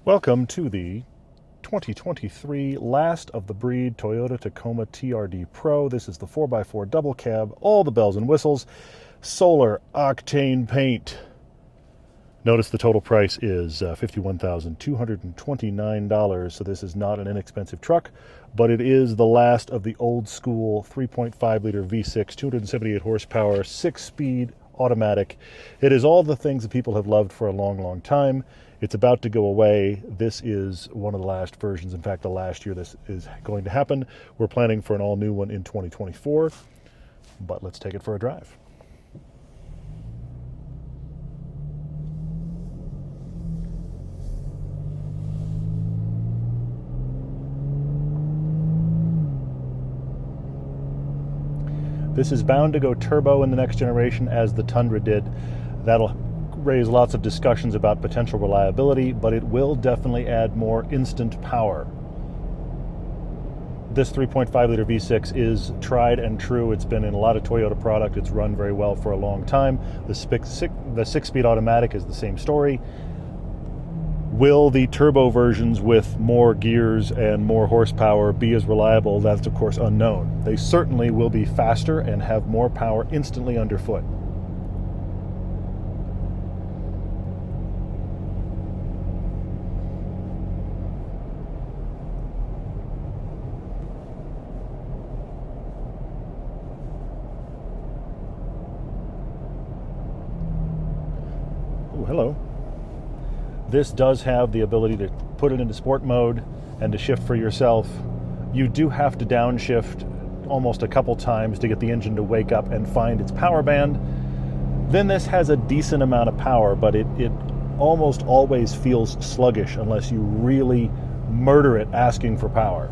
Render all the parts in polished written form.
Welcome to the 2023 last of the breed Toyota Tacoma TRD Pro. This is the 4x4 double cab, all the bells and whistles, solar octane paint. Notice the total price is $51,229, so this is not an inexpensive truck, but it is the last of the old school 3.5 liter V6, 278 horsepower, 6-speed automatic. It is all the things that people have loved for a long, long time. It's about to go away. This is one of the last versions. In fact, the last year this is going to happen. We're planning for an all-new one in 2024, but let's take it for a drive. This is bound to go turbo in the next generation, as the Tundra did. That'll raise lots of discussions about potential reliability, but it will definitely add more instant power. This 3.5 liter V6 is tried and true. It's been in a lot of Toyota product. It's run very well for a long time. The 6-speed automatic is the same story. Will the turbo versions with more gears and more horsepower be as reliable? That's of course unknown. They certainly will be faster and have more power instantly underfoot. Oh, hello. This does have the ability to put it into sport mode and to shift for yourself. You do have to downshift almost a couple times to get the engine to wake up and find its power band. Then this has a decent amount of power, but it almost always feels sluggish unless you really murder it asking for power.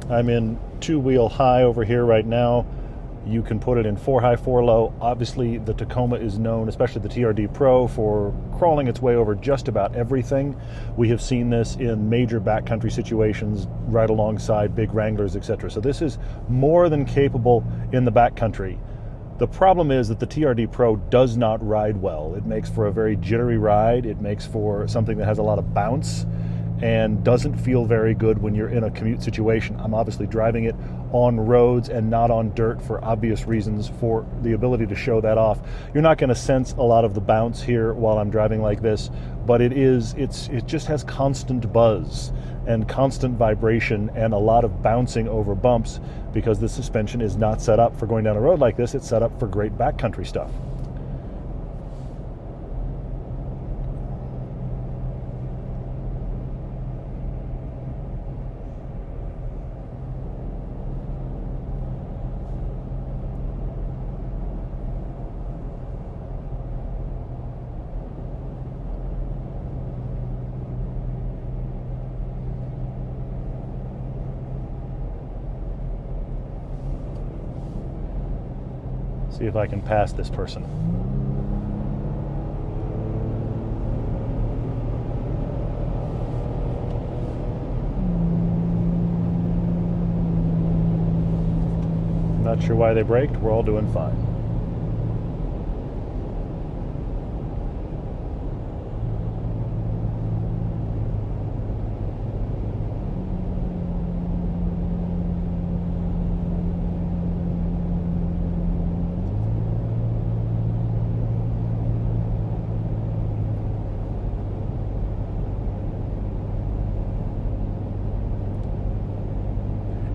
I'm in 2-wheel high over here right now. You can put it in 4-high, 4-low. Obviously, the Tacoma is known, especially the TRD Pro, for crawling its way over just about everything. We have seen this in major backcountry situations right alongside big Wranglers, etc. So this is more than capable in the backcountry. The problem is that the TRD Pro does not ride well. It makes for a very jittery ride. It makes for something that has a lot of bounce and doesn't feel very good when you're in a commute situation. I'm obviously driving it on roads and not on dirt for obvious reasons, for the ability to show that off. You're not going to sense a lot of the bounce here while I'm driving like this, but it just has constant buzz and constant vibration and a lot of bouncing over bumps because the suspension is not set up for going down a road like this. It's set up for great backcountry stuff. See if I can pass this person. Not sure why they braked. We're all doing fine.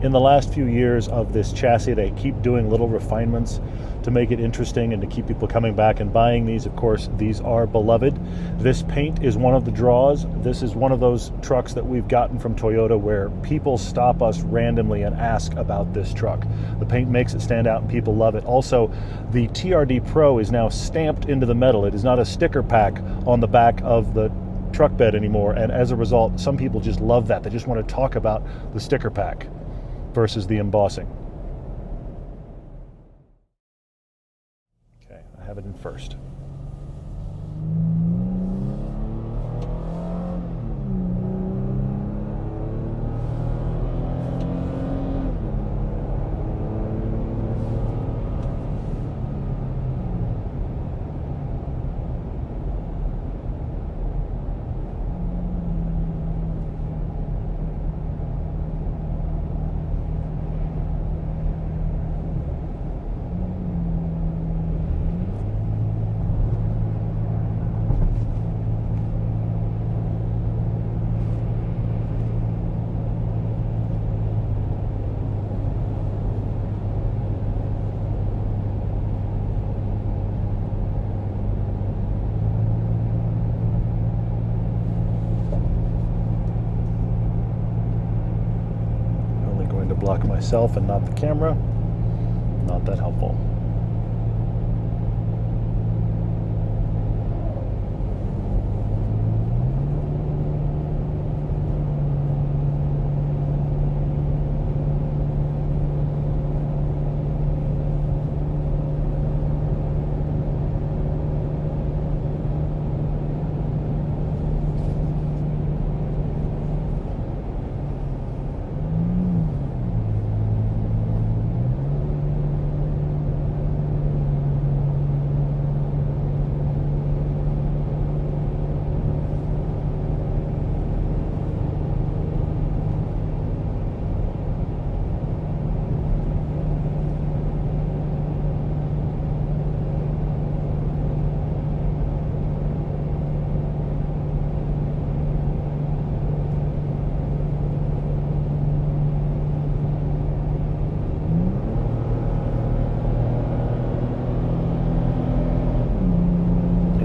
In the last few years of this chassis, they keep doing little refinements to make it interesting and to keep people coming back and buying these. Of course, these are beloved. This paint is one of the draws. This is one of those trucks that we've gotten from Toyota where people stop us randomly and ask about this truck. The paint makes it stand out and people love it. Also, the TRD Pro is now stamped into the metal. It is not a sticker pack on the back of the truck bed anymore, and as a result, some people just love that. They just want to talk about the sticker pack versus the embossing. Okay, I have it in first. myself and not the camera. Not that helpful.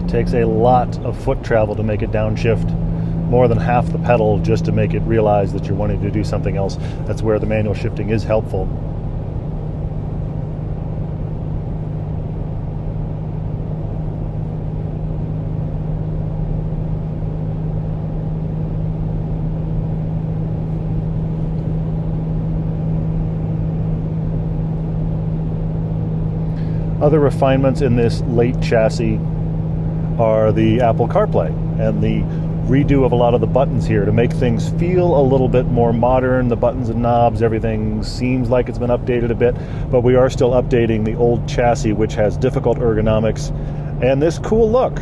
Takes a lot of foot travel to make it downshift, more than half the pedal just to make it realize that you're wanting to do something else. That's where the manual shifting is helpful. Other refinements in this late chassis are the Apple CarPlay and the redo of a lot of the buttons here to make things feel a little bit more modern. The buttons and knobs, everything seems like it's been updated a bit, but we are still updating the old chassis, which has difficult ergonomics and this cool look.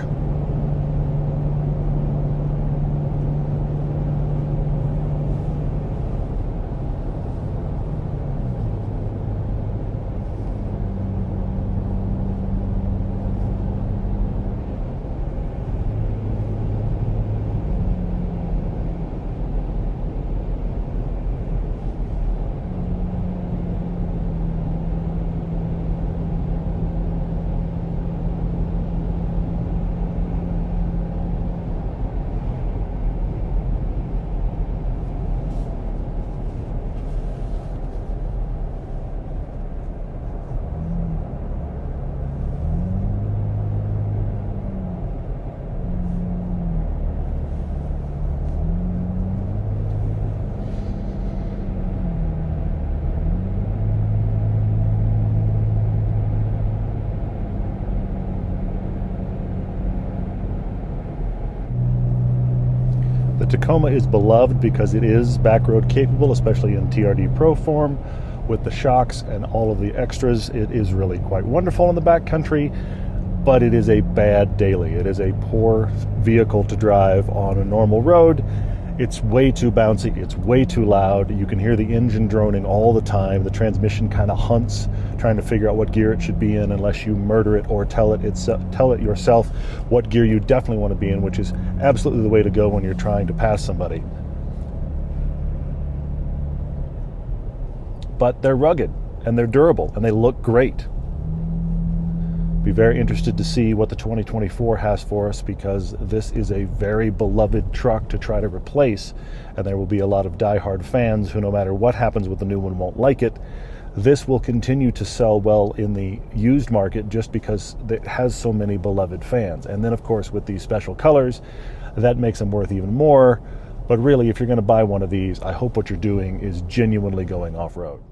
The Tacoma is beloved because it is backroad capable, especially in TRD Pro form, with the shocks and all of the extras. It is really quite wonderful in the backcountry, but it is a bad daily. It is a poor vehicle to drive on a normal road. It's way too bouncy, it's way too loud. You can hear the engine droning all the time. The transmission kind of hunts, trying to figure out what gear it should be in unless you murder it or tell it yourself what gear you definitely want to be in, which is absolutely the way to go when you're trying to pass somebody. But they're rugged and they're durable and they look great. Be very interested to see what the 2024 has for us, because this is a very beloved truck to try to replace, and there will be a lot of diehard fans who, no matter what happens with the new one, won't like it. This will continue to sell well in the used market just because it has so many beloved fans. And then, of course, with these special colors, that makes them worth even more. But really, if you're going to buy one of these, I hope what you're doing is genuinely going off-road.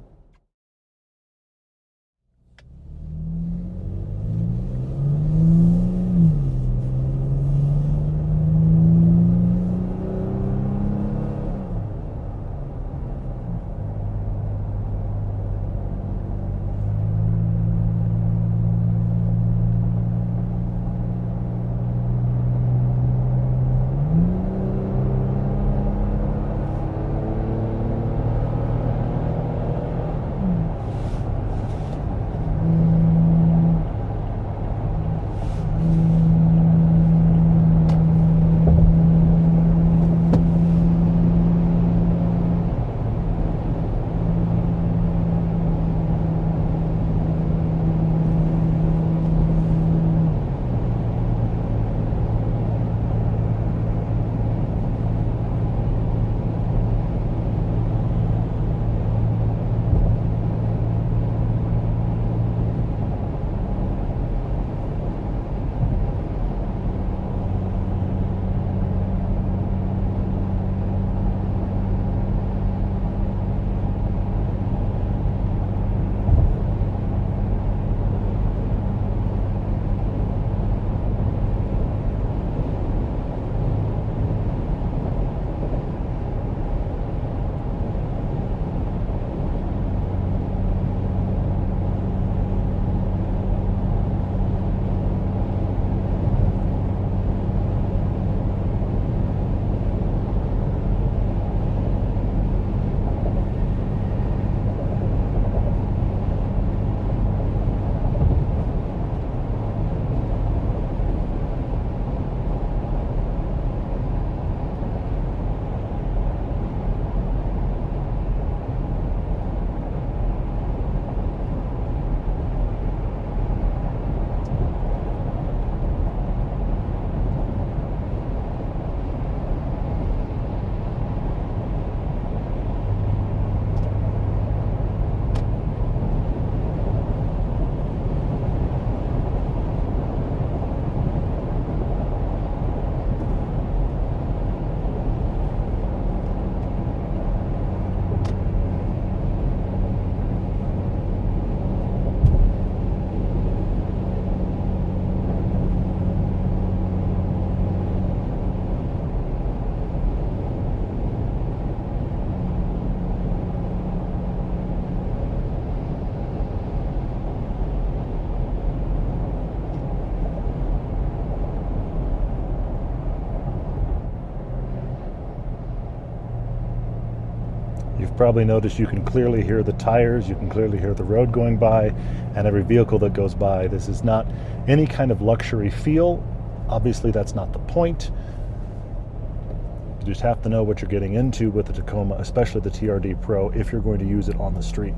probably noticed you can clearly hear the tires, you can clearly hear the road going by, and every vehicle that goes by. This is not any kind of luxury feel. Obviously, that's not the point. You just have to know what you're getting into with the Tacoma, especially the TRD Pro, if you're going to use it on the street.